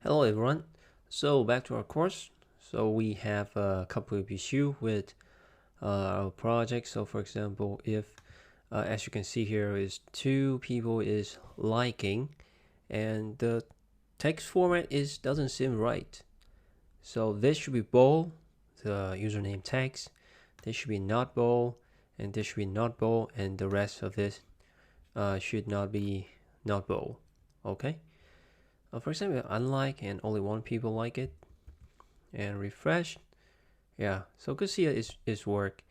Hello everyone. So back to our course. So we have a couple of issues with our project. So for example, if as you can see here is two people is liking and the text format is doesn't seem right. So this should be bold, the username text. This should be not bold, and this should be not bold, and the rest of this should not be not bold. Okay. For example, unlike and only one people like it, and refresh. Yeah, so good see it's work.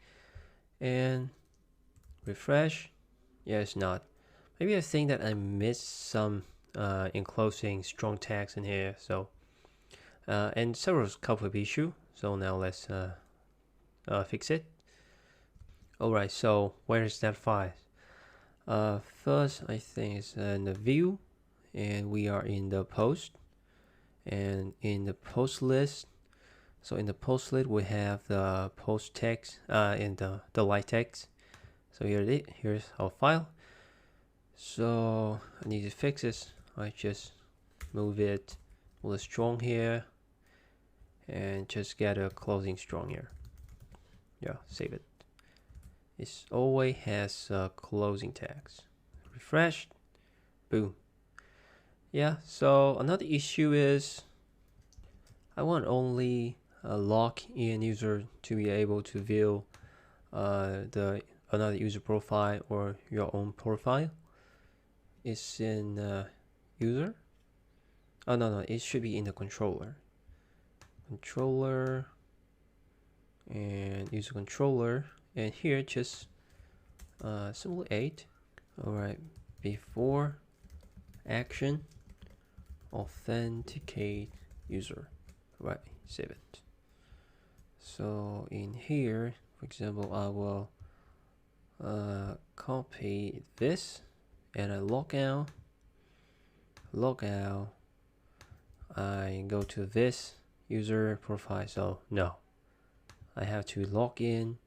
And refresh. Yeah, it's not. Maybe I think that I missed some enclosing strong tags in here. So and several couple of issue. So now let's fix it. Alright, so where is that file? First I think it's in the view, and we are in the post, and in the post list. So in the post list we have the post text in the light text. So here's our file. So I need to fix this. I just move it with a strong here and just get a closing strong here. Yeah, save it. It always has closing tags. Refresh, boom. Yeah, so another issue is I want only a login user to be able to view the another user profile or your own profile. It's in user. Oh no, it should be in the controller. Controller and user controller, and here just simply 8. Alright, before action authenticate user. Right, save it. So in here, for example, I will copy this and I log out. I go to this user profile. So no, I have to log in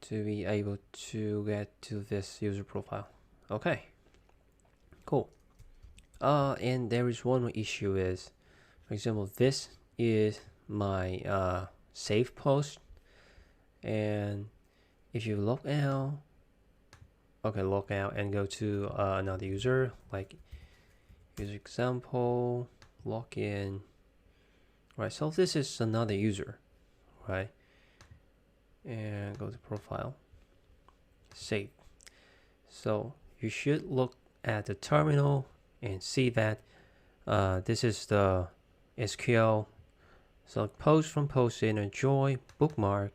to be able to get to this user profile. Okay, cool. And there is one more issue is, for example, this is my save post, and if you log out, okay, log out and go to another user, like user example, login. Right, so this is another user, right? And go to profile, save. So you should look at the terminal and see that this is the SQL. Select post from post in a join bookmark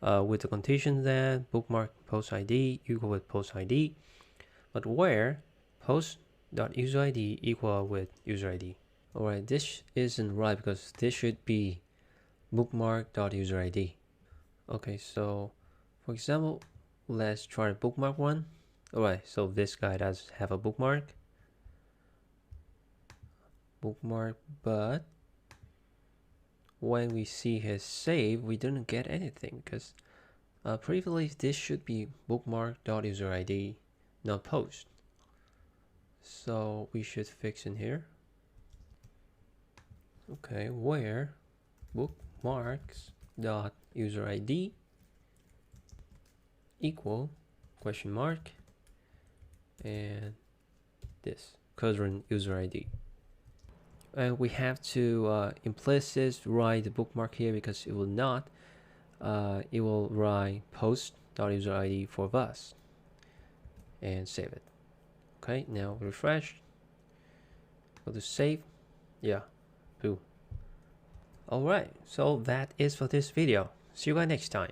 with the condition that bookmark post ID equal with post ID, but where post.userid equal with user ID. Alright, this isn't right because this should be bookmark.userid. Okay, so for example, let's try the bookmark one. Alright, so this guy does have a bookmark, but when we see his save, we didn't get anything because previously this should be bookmark.userid, not post. So we should fix in here. Okay, where bookmarks.userid equal question mark and this current user ID. And we have to implicit write the bookmark here because it will not. It will write post.userid for us and save it. Okay, now refresh. Go to save. Yeah, boom. Alright, so that is for this video. See you guys next time.